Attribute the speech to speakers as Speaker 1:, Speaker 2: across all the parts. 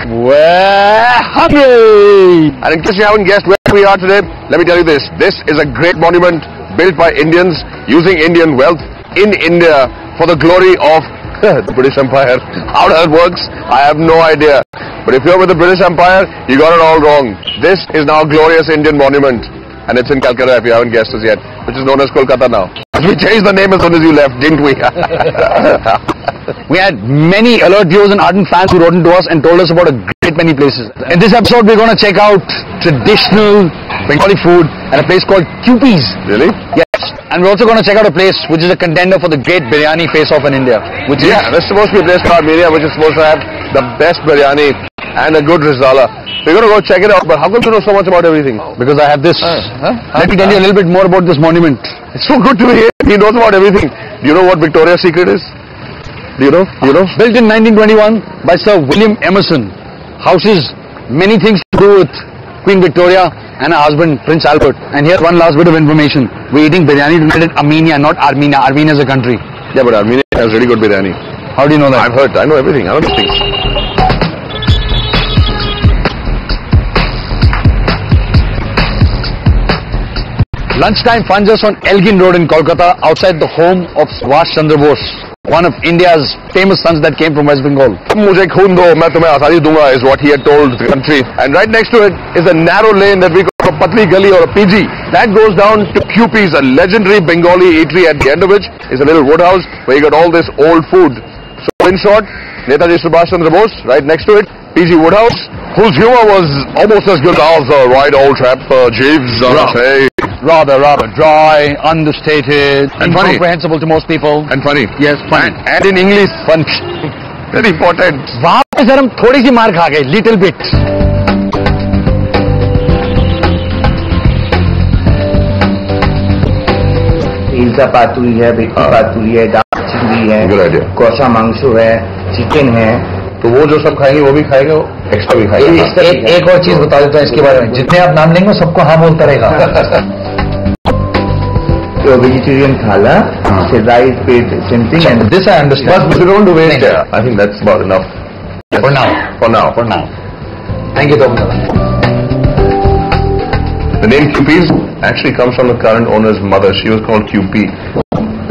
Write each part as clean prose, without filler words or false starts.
Speaker 1: We're hungry!
Speaker 2: And in case you haven't guessed where we are today, let me tell you this. This is a great monument built by Indians using Indian wealth in India for the glory of the British Empire. How that works, I have no idea. But if you're with the British Empire, you got it all wrong. This is now a glorious Indian monument. And it's in Calcutta, if you haven't guessed it yet, which is known as Kolkata now. We changed the name as soon as you left, didn't we?
Speaker 1: We had many alert viewers and ardent fans who wrote into us and told us about a great many places. In this episode, we're going to check out traditional Bengali food at a place called QP's.
Speaker 2: Really?
Speaker 1: Yes. And we're also going to check out a place which is a contender for the great biryani face-off in India. Which is
Speaker 2: there's supposed to be a place called Armenia, which is supposed to have the best biryani and a good risala. We're going to go check it out, but how come you know so much about everything?
Speaker 1: Because I have this. Let me tell you a little bit more about this monument.
Speaker 2: It's so good to hear. He knows about everything. Do you know what Victoria's secret is? Do you know?
Speaker 1: Built in 1921 by Sir William Emerson. Houses many things to do with Queen Victoria and her husband Prince Albert. And here's one last bit of information. We're eating biryani tonight in Armenia, not Armenia. Armenia is a country.
Speaker 2: Yeah, but Armenia has really good biryani.
Speaker 1: How do you know that?
Speaker 2: I've heard. I know everything. I know these things.
Speaker 1: Lunchtime finds us on Elgin Road in Kolkata, outside the home of Subhash Chandra Bose, one of India's famous sons that came from West Bengal.
Speaker 2: Mujhe khoon do, main tumhe azadi dunga is what he had told the country. And right next to it is a narrow lane that we call a Patli Gali or a PG. That goes down to QP's, a legendary Bengali eatery, at the end of which is a little wood house where you got all this old food. So in short, Netaji Subhash Chandra Bose, right next to it, PG Woodhouse, whose humor was almost as good as the right old chap Jeeves, I would say.
Speaker 1: Rather dry, understated,
Speaker 2: and
Speaker 1: incomprehensible to most people.
Speaker 2: And funny.
Speaker 1: Yes, funny.
Speaker 2: And in English.
Speaker 1: Fun.
Speaker 2: Very important.
Speaker 1: वहाँ पे sir हम थोड़ी सी मार खा गए, little bit.
Speaker 3: इल्सा पातुरी है, बेटी पातुरी है, दाल चिंगड़ी है, कौसा मांसो है, चिकन है.
Speaker 2: तो वो जो सब खाएंगे वो भी खाएगा, एक्स्ट्रा भी खाएगा.
Speaker 1: एक और चीज बता देता हूँ इसके बारे में. जितने आप नाम लेंगे सबको हाँ बोलता रहेगा.
Speaker 3: तो वेजिटेरियन थाला, राइस पे something, and
Speaker 1: this I understand.
Speaker 2: But we don't do it. I think that's about enough.
Speaker 1: For now. Thank you, Dr.
Speaker 2: The name QP's actually comes from the current owner's mother. She was called QP.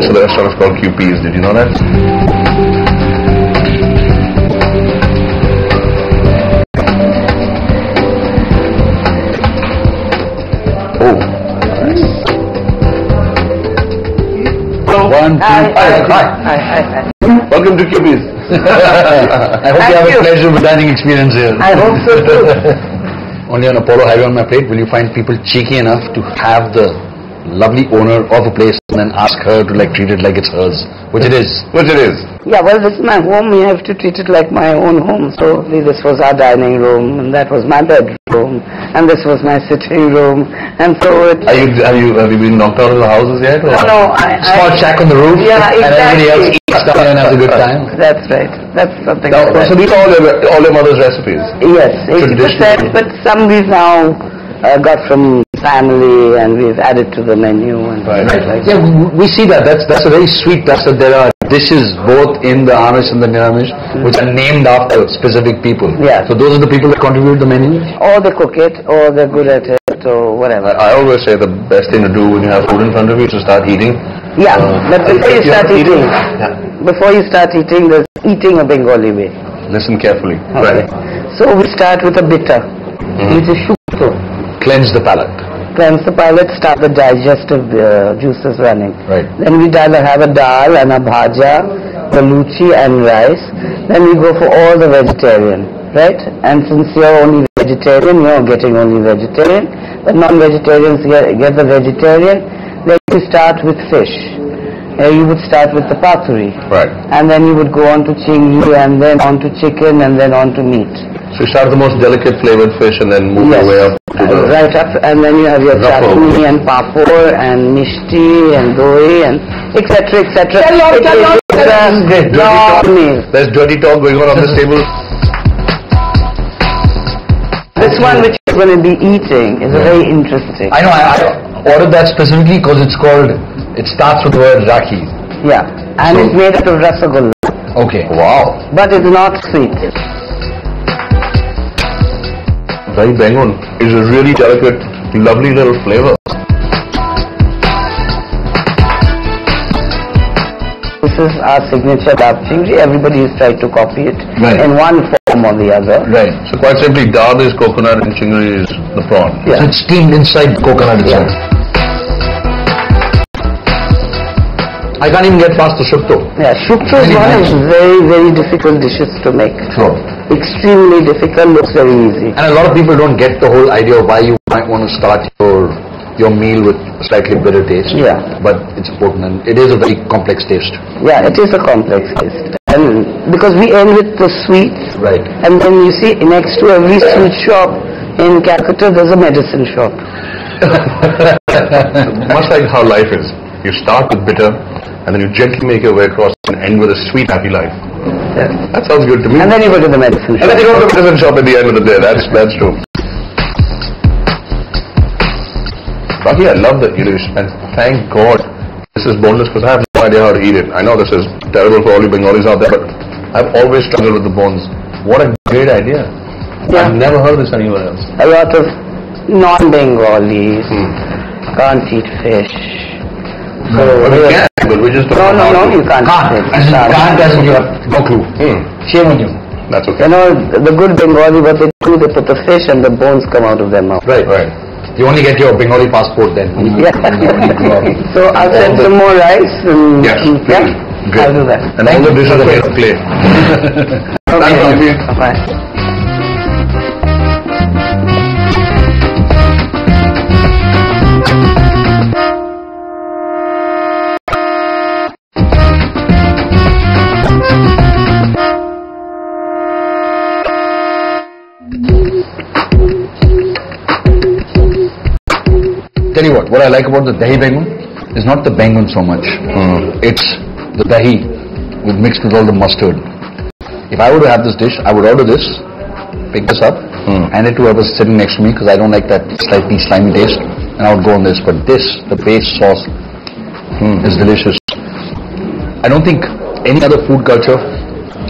Speaker 2: So the restaurant is called QP's. Did you know that? Oh.
Speaker 1: One, two,
Speaker 3: Hi.
Speaker 2: Welcome to QP's.
Speaker 1: I hope you have a pleasurable dining experience here.
Speaker 3: I hope so too.
Speaker 1: Only on Apollo Highway on my plate will you find people cheeky enough to have the lovely owner of a place and then ask her to treat it like it's hers, which it is.
Speaker 4: Yeah, well, this is my home. We have to treat it like my own home. So this was our dining room, and that was my bedroom, and this was my sitting room, and so it.
Speaker 2: Have you been knocked out of the houses yet? Or?
Speaker 4: No,
Speaker 1: Small shack on the roof.
Speaker 4: Yeah, exactly.
Speaker 1: And everybody else eats stuff and has a good time.
Speaker 4: That's right. That's something.
Speaker 2: Now,
Speaker 4: like
Speaker 2: so these are all your mother's recipes.
Speaker 4: Yes, 80%, but some we've now got from family, and we've added to the menu. And
Speaker 2: Right.
Speaker 1: Yeah, we see that. That's a very sweet touch that there are dishes both in the Amish and the Niramish which are named after specific people.
Speaker 4: Yeah.
Speaker 1: So those are the people that contribute the menu?
Speaker 4: Or they cook it, or they're good at it, or whatever.
Speaker 2: I always say the best thing to do when you have food in front of you is to start eating.
Speaker 4: Yeah, but before you start eating, there's eating a Bengali way.
Speaker 2: Listen carefully.
Speaker 4: Okay.
Speaker 2: Right.
Speaker 4: So we start with a bitter, which is shukto.
Speaker 1: Cleanse the palate.
Speaker 4: Cleanse the palate, start the digestive juices running.
Speaker 1: Right.
Speaker 4: Then we have a dal and a bhaja, the luchi and rice. Then we go for all the vegetarian, right? And since you're only vegetarian, you're getting only vegetarian. The non-vegetarians get the vegetarian. Then you start with fish. You would start with the pathuri.
Speaker 2: Right.
Speaker 4: And then you would go on to chingri, and then on to chicken, and then on to meat.
Speaker 2: So you start with the most delicate flavored fish and then move your way up to the...
Speaker 4: Right up, and then you have your chutney and papor and mishti and doi and etc.
Speaker 2: There's dirty talk going on this table.
Speaker 4: This one which you're going to be eating is very interesting.
Speaker 1: I know, I ordered that specifically because it starts with the word Rakhi.
Speaker 4: Yeah, and it's made out of rasagulla.
Speaker 1: Okay.
Speaker 2: Wow.
Speaker 4: But it's not sweet.
Speaker 2: Dahi Bengal is a really delicate, lovely little flavor.
Speaker 4: This is our signature dal chingri. Everybody has tried to copy it in one form or the other.
Speaker 2: Right. So quite simply, dal is coconut and chingri is the prawn.
Speaker 1: So it's steamed inside coconut itself. I can't even get past the shukto.
Speaker 4: Yeah, shukto is one of very, very difficult dishes to make.
Speaker 1: Sure.
Speaker 4: Extremely difficult, looks very easy.
Speaker 1: And a lot of people don't get the whole idea of why you might want to start your meal with a slightly bitter taste.
Speaker 4: Yeah.
Speaker 1: But it's important, and it is a very complex taste.
Speaker 4: Yeah, it is a complex taste. And because we end with the sweet.
Speaker 1: Right.
Speaker 4: And then you see next to every sweet shop in Calcutta there's a medicine shop.
Speaker 2: Much like how life is. You start with bitter, and then you gently make your way across and end with a sweet, happy life.
Speaker 4: Yes.
Speaker 2: That sounds good to me.
Speaker 4: And then you go to the medicine shop.
Speaker 2: And then you go to the medicine shop at the end of the day. That's true. Baki, I love the Irish, and thank God this is boneless because I have no idea how to eat it. I know this is terrible for all you Bengalis out there, but I've always struggled with the bones. What a great idea.
Speaker 4: Yeah.
Speaker 2: I've never heard this anywhere else.
Speaker 4: A lot of non-Bengalis can't eat fish. So
Speaker 2: But we can, but we just don't know how to.
Speaker 4: You can't.
Speaker 1: Can't as in you have no clue. Shame on you.
Speaker 2: That's okay.
Speaker 4: You know, the good Bengali, what they do, they put the fish and the bones come out of their mouth.
Speaker 1: Right. You only get your Bengali passport then.
Speaker 4: Yeah. So I'll send some more rice and
Speaker 2: Yes.
Speaker 4: yeah,
Speaker 2: Great.
Speaker 4: I'll do that.
Speaker 2: And all the dishes are made of clay. Thank you.
Speaker 4: Bye.
Speaker 1: Tell you what I like about the dahi bengun is not the bengun so much. It's the dahi mixed with all the mustard. If I were to have this dish, I would order this, pick this up, hand it to whoever's sitting next to me because I don't like that slightly slimy taste, and I would go on this. But this, the base sauce, is delicious. I don't think any other food culture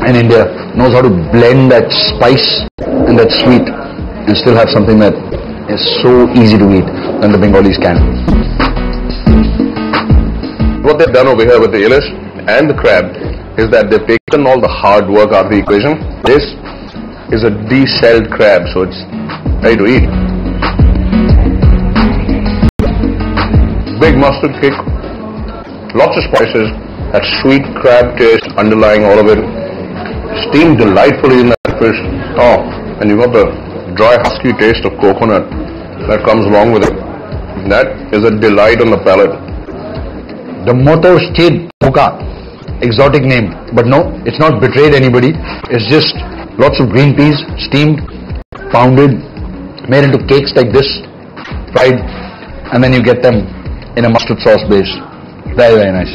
Speaker 1: in India knows how to blend that spice and that sweet and still have something that is so easy to eat than the Bengalis can.
Speaker 2: What they've done over here with the ilish and the crab is that they've taken all the hard work out of the equation. This is a de-shelled crab, so it's ready to eat. Big mustard kick, lots of spices, that sweet crab taste underlying all of it, steamed delightfully in that fish. Oh, and you've got the dry husky taste of coconut that comes along with it. That is a delight on the palate.
Speaker 1: The motto stayed Mocha, exotic name, but no, it's not betrayed anybody. It's just lots of green peas, steamed, pounded, made into cakes like this, fried, and then you get them in a mustard sauce base. Very, very nice.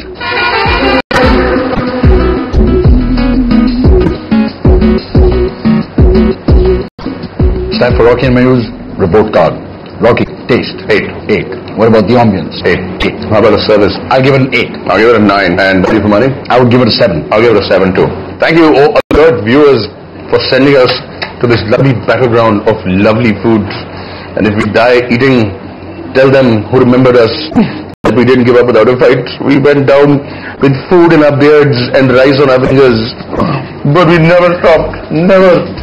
Speaker 1: It's time for Rocky and Mayu's report card. Rocky, taste. 8. What about the ambience?
Speaker 2: 8. How about the service?
Speaker 1: I'll give it an 8.
Speaker 2: I'll give it a 9. And value for money?
Speaker 1: I would give it a 7.
Speaker 2: I'll give it a 7 too. Thank you, all alert viewers, for sending us to this lovely battleground of lovely foods. And if we die eating, tell them who remembered us that we didn't give up without a fight. We went down with food in our beards and rice on our fingers, but we never stopped. Never.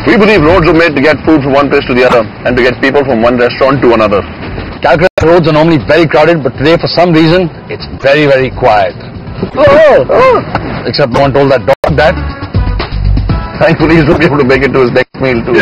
Speaker 2: We believe roads are made to get food from one place to the other and to get people from one restaurant to another.
Speaker 1: Calcutta roads are normally very crowded, but today for some reason, it's very, very quiet. Except no one told that dog that.
Speaker 2: Thankfully, he's going to be able to make it to his next meal too.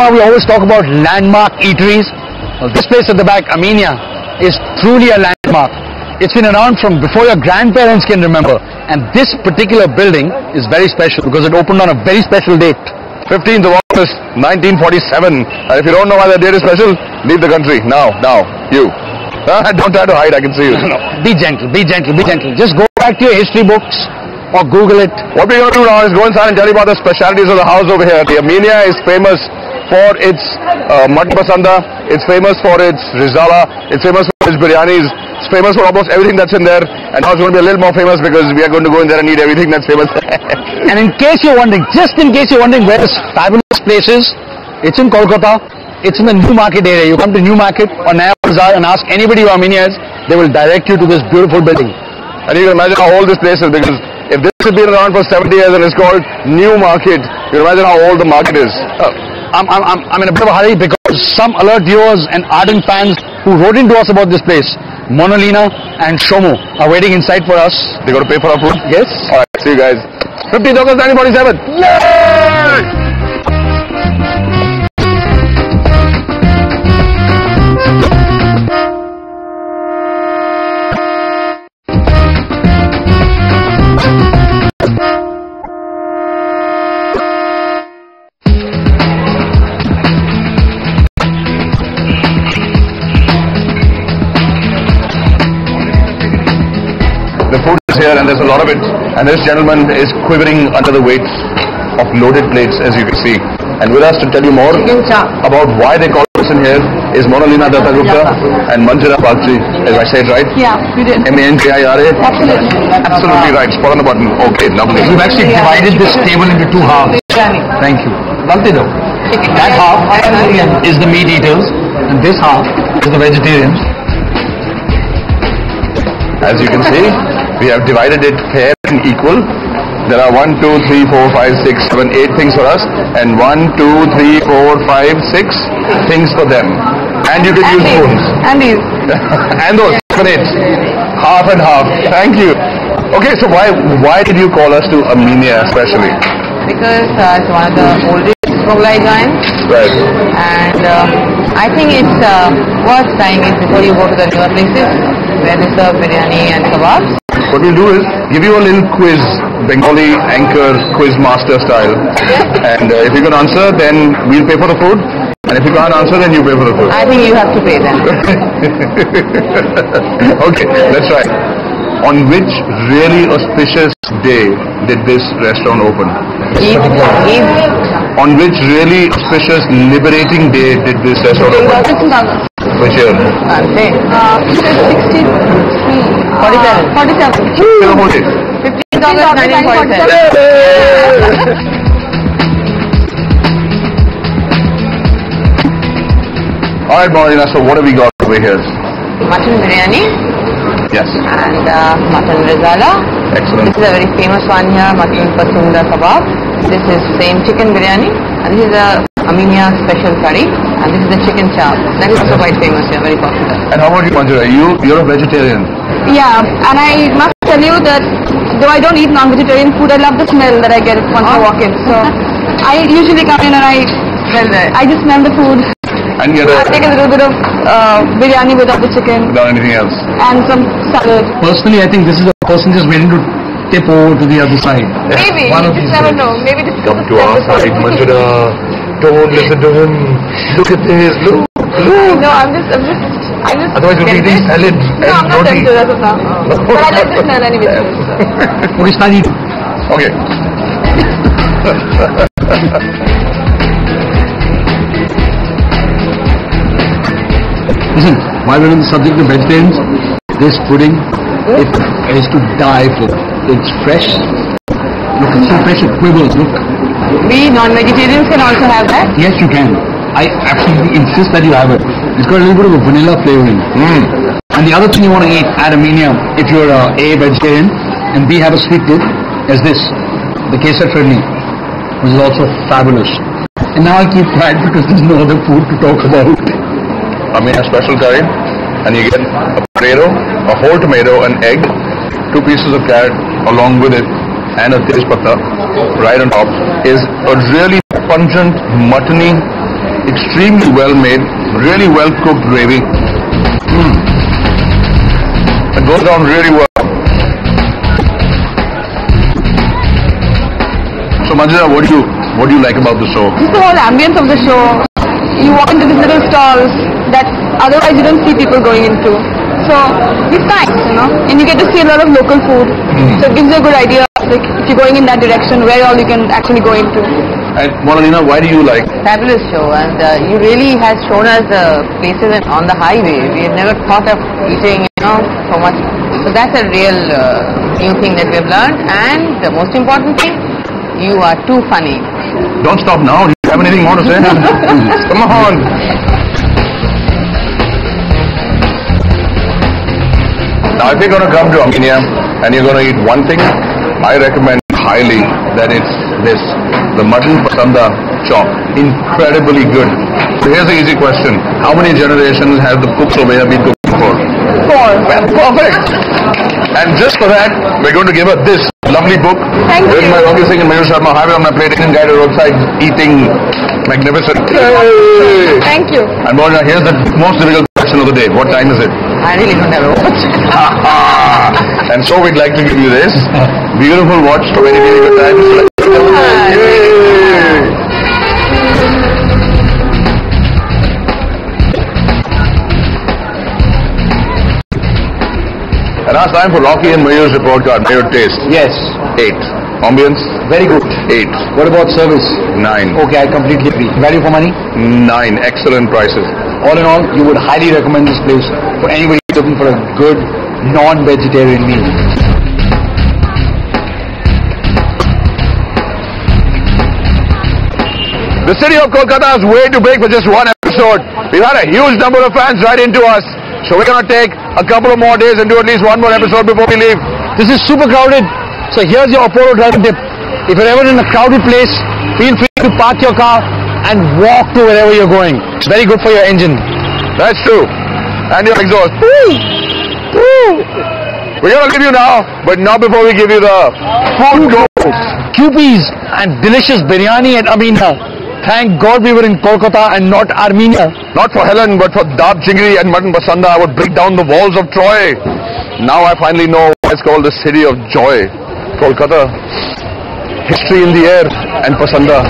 Speaker 1: We always talk about landmark eateries. Well, this place at the back, Armenia, is truly a landmark. It's been around from before your grandparents can remember. And this particular building is very special because it opened on a very special date.
Speaker 2: 15th of August 1947. And if you don't know why that date is special, leave the country now. You. Don't try to hide, I can see you.
Speaker 1: No. Be gentle. Just go back to your history books or Google it.
Speaker 2: What we're going to do now is go inside and tell you about the specialities of the house over here. The Armenia is famous for its mutton pasanda, it's famous for its rizala, it's famous for its biryanis, it's famous for almost everything that's in there, and now it's going to be a little more famous because we are going to go in there and eat everything that's famous.
Speaker 1: And in case you're wondering, where this fabulous place is, it's in Kolkata, it's in the New Market area. You come to New Market or Naya Bazaar and ask anybody who Armenia is, they will direct you to this beautiful building.
Speaker 2: And you can imagine how old this place is, because if this has been around for 70 years and it's called New Market, you can imagine how old the market is.
Speaker 1: I'm in a bit of a hurry because some alert viewers and ardent fans who wrote into us about this place, Monolina and Shomo, are waiting inside for us.
Speaker 2: They got to pay for our food?
Speaker 1: Yes.
Speaker 2: Alright, see you guys. 15th August 1947. Yay! The food is here and there's a lot of it, and this gentleman is quivering under the weight of loaded plates, as you can see. And with us to tell you more about why they call us in here is Monolina Dattagupta and Manjira Bagchi. If I say it right?
Speaker 5: Yeah, you did.
Speaker 2: M-A-N-J-I-R-A?
Speaker 5: Absolutely.
Speaker 2: Absolutely right. Spot on the button. Okay, lovely.
Speaker 1: We've actually divided this table into two halves. Thank you. That half is the meat eaters and this half is the vegetarians.
Speaker 2: As you can see, we have divided it fair and equal. There are 1, 2, 3, 4, 5, 6, 7, 8 things for us, and 1, 2, 3, 4, 5, 6 things for them. And you can use spoons.
Speaker 5: And these.
Speaker 2: And those, 7, 8. Half and half. Thank you. Okay, so why did you call us to Armenia especially?
Speaker 5: Because it's one of the oldest Mughlai giants.
Speaker 2: Right.
Speaker 5: And I think it's worth trying it before you go to the newer places where they serve biryani and kebabs.
Speaker 2: What we'll do is give you a little quiz, Bengali anchor quiz master style. And if you can answer, then we'll pay for the food. And if you can't answer, then you pay for the food.
Speaker 5: I think you have to pay them.
Speaker 2: Okay, let's try. On which really auspicious day did this restaurant open?
Speaker 5: Eid.
Speaker 2: On which really auspicious liberating day did this restaurant open? Which year?
Speaker 5: I'll say. 47. 15th August 1947.
Speaker 2: Alright, Marina, so what have we got over here?
Speaker 5: Mutton biryani.
Speaker 2: Yes.
Speaker 5: And mutton rizala.
Speaker 2: Excellent.
Speaker 5: This is a very famous one here, mutton pasunda kebab. This is plain chicken biryani. And this is a Armenia special curry. And this is the chicken chop. That is also quite famous here, very popular.
Speaker 2: And how about you, Manjura? You're a vegetarian.
Speaker 6: Yeah, and I must tell you that though I don't eat non-vegetarian food, I love the smell that I get once I walk in. So I usually come in and I just smell the food.
Speaker 2: And get
Speaker 6: I take a little bit of biryani without the chicken.
Speaker 2: Without anything else.
Speaker 6: And some salad.
Speaker 1: Personally, I think this is a person just waiting to tip over to the other side.
Speaker 6: Maybe,
Speaker 1: One
Speaker 6: you
Speaker 1: of
Speaker 6: just
Speaker 1: these
Speaker 6: never
Speaker 1: days.
Speaker 6: know. Maybe this
Speaker 2: Come to our side, Manjura. Don't listen to him. Look at this. Look.
Speaker 6: No, I'm just
Speaker 2: Otherwise you'll be eating salad
Speaker 6: No,
Speaker 2: and
Speaker 6: I'm not
Speaker 2: roti.
Speaker 6: tempted as of now. But I like the smell anyway.
Speaker 1: Okay, start eating.
Speaker 2: Okay.
Speaker 1: Listen, while we're on the subject of vegetarians, this pudding, it is to die for. It's fresh. Look, it's so fresh, it quivers, look.
Speaker 5: We non-vegetarians can also have that.
Speaker 1: Yes, you can. I absolutely insist that you have it. It's got a little bit of a vanilla flavoring. And the other thing you want to eat at Armenia, if you're A, vegetarian, and B, have a sweet tooth, is this. The kesar firni, which is also fabulous. And now I keep quiet because there's no other food to talk about.
Speaker 2: Armenia special curry, and you get a potato, a whole tomato, an egg, 2 pieces of carrot along with it, and a tejpatta right on top. Is a really pungent, muttony, extremely well made, really well cooked gravy. It goes down really well. So Manjira, what do you What do you like about the show?
Speaker 6: Just the whole ambience of the show. You walk into these little stalls that otherwise you don't see people going into. So it's nice, and you get to see a lot of local food. So it gives you a good idea, like if you're going in that direction, where all you can actually go into.
Speaker 2: And Monalina, why do you like?
Speaker 5: Fabulous show, and you really has shown us places on the highway. We have never thought of eating, so much. So that's a real new thing that we have learned, and the most important thing, you are too funny.
Speaker 2: Don't stop now. Do you have anything more to say? Come on. Now, if you're going to come to Armenia and you're going to eat one thing, I recommend highly that it's this, the mutton pasanda chop. Incredibly good. So here's the easy question. How many generations have the cooks over here been cooking for?
Speaker 6: 4.
Speaker 2: Well, perfect. And just for that, we're going to give her this lovely book.
Speaker 6: Thank you.
Speaker 2: Written by Rocky Singh and Mayur Sharma. Highway on my plate, Indian guide to roadside eating. Magnificent. Hey.
Speaker 6: Thank you.
Speaker 2: And Monalina, here's the most difficult question of the day. What time is it?
Speaker 5: I really don't have a watch.
Speaker 2: And so we'd like to give you this beautiful watch for very, very good times. Yay! And now it's time for Rocky and Mayur's report card. Mayur taste.
Speaker 1: Yes.
Speaker 2: 8. Ambience.
Speaker 1: Very good.
Speaker 2: 8.
Speaker 1: What about service?
Speaker 2: 9.
Speaker 1: Okay, I completely agree. Value for money?
Speaker 2: 9. Excellent prices.
Speaker 1: All in all, you would highly recommend this place for anybody looking for a good non-vegetarian meal.
Speaker 2: The city of Kolkata is way too big for just one episode. We've had a huge number of fans write into us. So we're going to take a couple of more days and do at least one more episode before we leave.
Speaker 1: This is super crowded. So here's your Apollo driving tip. If you're ever in a crowded place, feel free to park your car and walk to wherever you're going. It's very good for your engine.
Speaker 2: That's true. And your exhaust. Woo! Woo! We're going to leave you now, but not before we give you the food goals.
Speaker 1: QPs and delicious biryani at Armenia. Thank God we were in Kolkata and not Armenia.
Speaker 2: Not for Helen, but for Dab Chingri and Mutton Pasanda, I would break down the walls of Troy. Now I finally know why it's called the city of joy. Kolkata. History in the air and Pasanda.